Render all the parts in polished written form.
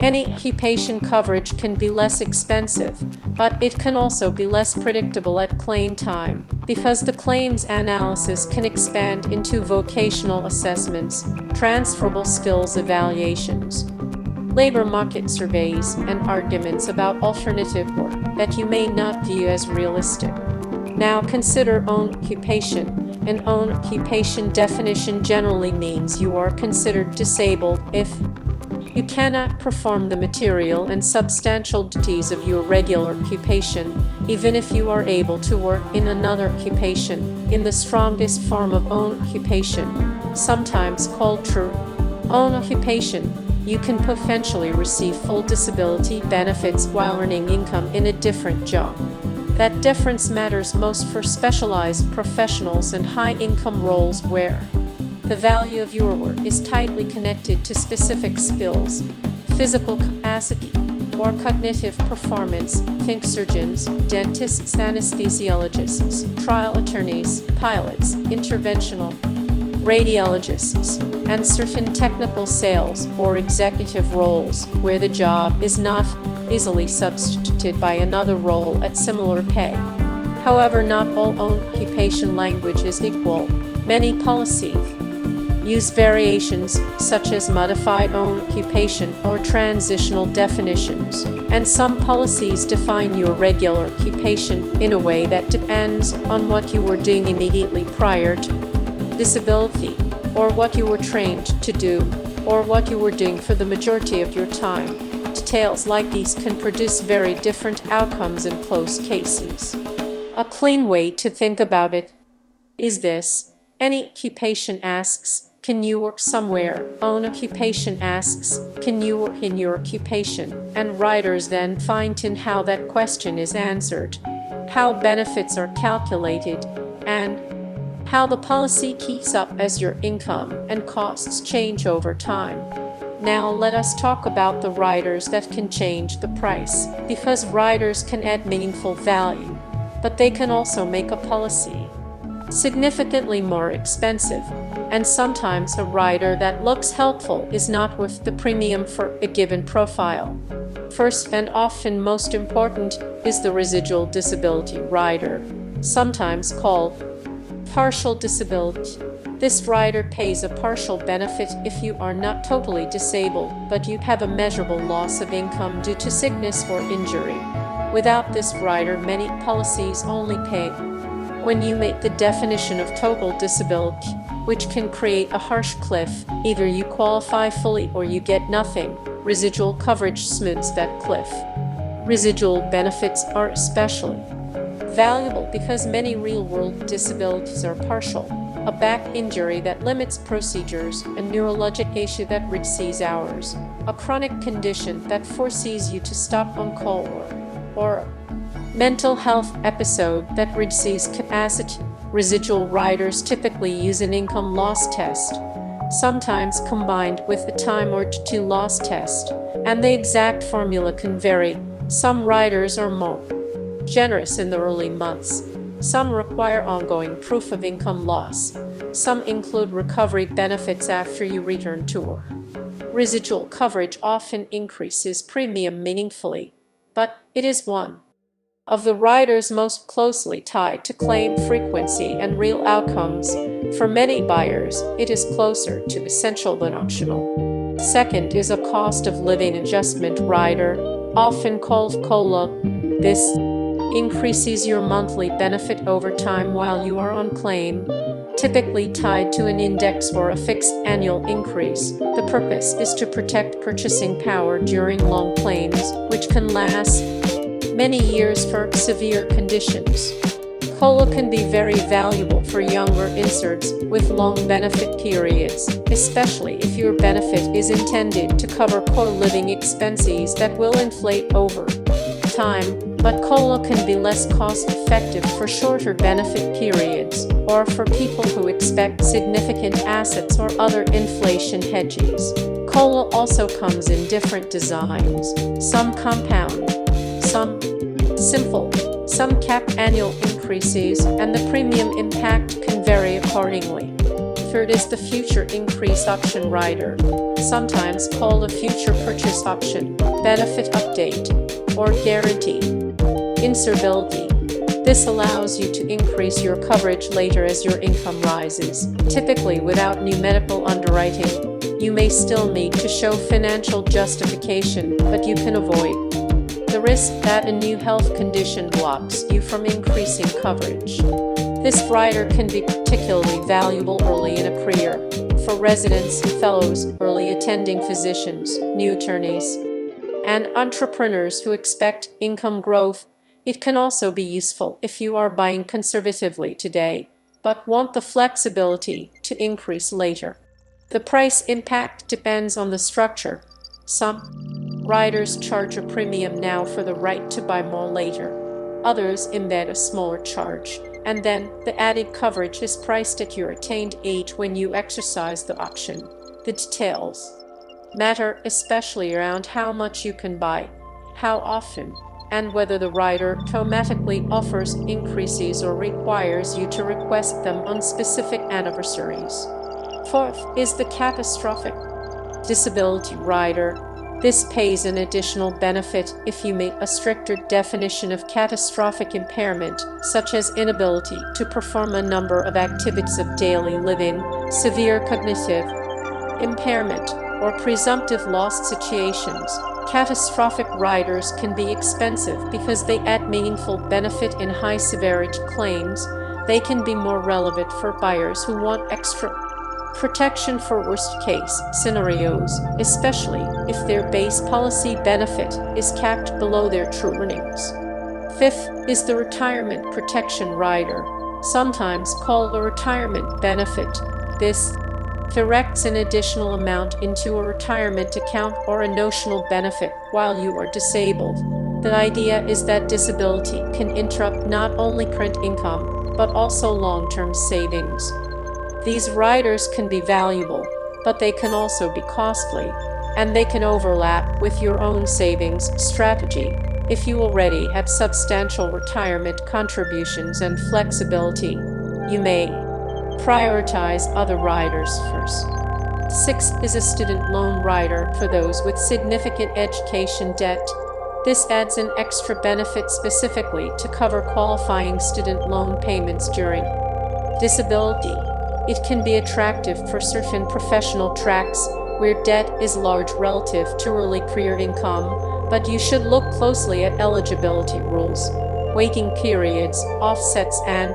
Any occupation coverage can be less expensive, but it can also be less predictable at claim time, because the claims analysis can expand into vocational assessments, transferable skills evaluations, labor market surveys, and arguments about alternative work that you may not view as realistic. Now consider own occupation. An own occupation definition generally means you are considered disabled if you cannot perform the material and substantial duties of your regular occupation, even if you are able to work in another occupation. In the strongest form of own occupation, sometimes called true own occupation, you can potentially receive full disability benefits while earning income in a different job. That difference matters most for specialized professionals and high-income roles where the value of your work is tightly connected to specific skills, physical capacity, or cognitive performance. Think surgeons, dentists, anesthesiologists, trial attorneys, pilots, interventional radiologists, and certain technical sales or executive roles where the job is not easily substituted by another role at similar pay. However, not all own occupation language is equal. Many policies use variations such as modified own occupation or transitional definitions, and some policies define your regular occupation in a way that depends on what you were doing immediately prior to disability, or what you were trained to do, or what you were doing for the majority of your time. Details like these can produce very different outcomes in close cases. A clean way to think about it is this: any occupation asks, can you work somewhere? Own occupation asks, can you work in your occupation? And writers then fine-tune how that question is answered, how benefits are calculated, and how the policy keeps up as your income and costs change over time. Now let us talk about the riders that can change the price, because riders can add meaningful value, but they can also make a policy significantly more expensive, and sometimes a rider that looks helpful is not worth the premium for a given profile. First and often most important is the residual disability rider, sometimes called partial disability. This rider pays a partial benefit if you are not totally disabled, but you have a measurable loss of income due to sickness or injury. Without this rider, many policies only pay when you meet the definition of total disability, which can create a harsh cliff. Either you qualify fully or you get nothing. Residual coverage smooths that cliff. Residual benefits are especially valuable because many real-world disabilities are partial. A back injury that limits procedures, a neurologic issue that reduces hours, a chronic condition that forces you to stop on call or a mental health episode that reduces capacity. Residual riders typically use an income loss test, sometimes combined with a time or two loss test, and the exact formula can vary. Some riders are more generous in the early months. Some require ongoing proof of income loss. Some include recovery benefits after you return to work. Residual coverage often increases premium meaningfully, but it is one of the riders most closely tied to claim frequency and real outcomes. For many buyers, it is closer to essential than optional. Second is a cost of living adjustment rider, often called COLA. This increases your monthly benefit over time while you are on claim, typically tied to an index or a fixed annual increase. The purpose is to protect purchasing power during long claims, which can last many years for severe conditions. COLA can be very valuable for younger inserts with long benefit periods, especially if your benefit is intended to cover core living expenses that will inflate over time, but COLA can be less cost-effective for shorter benefit periods or for people who expect significant assets or other inflation hedges. COLA also comes in different designs, some compound, some simple, some cap annual increases, and the premium impact can vary accordingly. Third is the future increase option rider, sometimes called a future purchase option, benefit update, or guarantee. Insurability. This allows you to increase your coverage later as your income rises, typically without new medical underwriting. You may still need to show financial justification, but you can avoid the risk that a new health condition blocks you from increasing coverage. This rider can be particularly valuable early in a career, for residents, fellows, early attending physicians, new attorneys, and entrepreneurs who expect income growth. It can also be useful if you are buying conservatively today, but want the flexibility to increase later. The price impact depends on the structure. Some riders charge a premium now for the right to buy more later. Others embed a smaller charge, and then the added coverage is priced at your attained age when you exercise the option. The details matter, especially around how much you can buy, how often, and whether the rider automatically offers increases or requires you to request them on specific anniversaries. Fourth is the catastrophic disability rider. This pays an additional benefit if you meet a stricter definition of catastrophic impairment, such as inability to perform a number of activities of daily living, severe cognitive impairment, or presumptive loss situations. Catastrophic riders can be expensive because they add meaningful benefit in high-severity claims. They can be more relevant for buyers who want extra protection for worst-case scenarios, especially if their base policy benefit is capped below their true earnings. Fifth is the retirement protection rider, sometimes called a retirement benefit. This directs an additional amount into a retirement account or a notional benefit while you are disabled. The idea is that disability can interrupt not only current income, but also long-term savings. These riders can be valuable, but they can also be costly, and they can overlap with your own savings strategy. If you already have substantial retirement contributions and flexibility, you may prioritize other riders first. Sixth is a student loan rider for those with significant education debt. This adds an extra benefit specifically to cover qualifying student loan payments during disability. It can be attractive for certain professional tracks where debt is large relative to early career income, but you should look closely at eligibility rules, waiting periods, offsets, and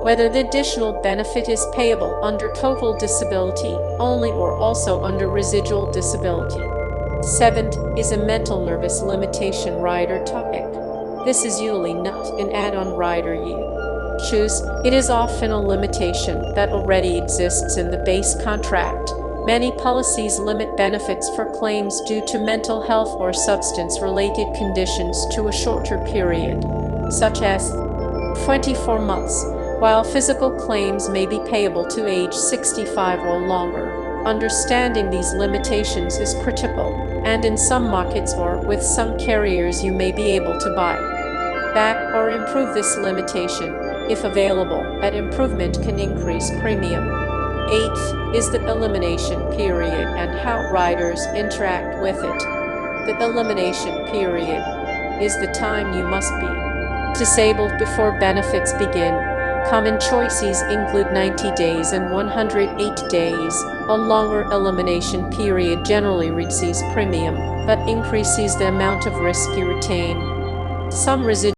whether the additional benefit is payable under total disability only or also under residual disability. Seventh is a mental nervous limitation rider topic. This is usually not an add-on rider you choose. It is often a limitation that already exists in the base contract. Many policies limit benefits for claims due to mental health or substance-related conditions to a shorter period, such as 24 months, while physical claims may be payable to age 65 or longer. Understanding these limitations is critical, and in some markets or with some carriers you may be able to buy back or improve this limitation. If available, that improvement can increase premium. Eighth is the elimination period and how riders interact with it. The elimination period is the time you must be disabled before benefits begin. Common choices include 90 days and 108 days. A longer elimination period generally reduces premium, but increases the amount of risk you retain. Some residual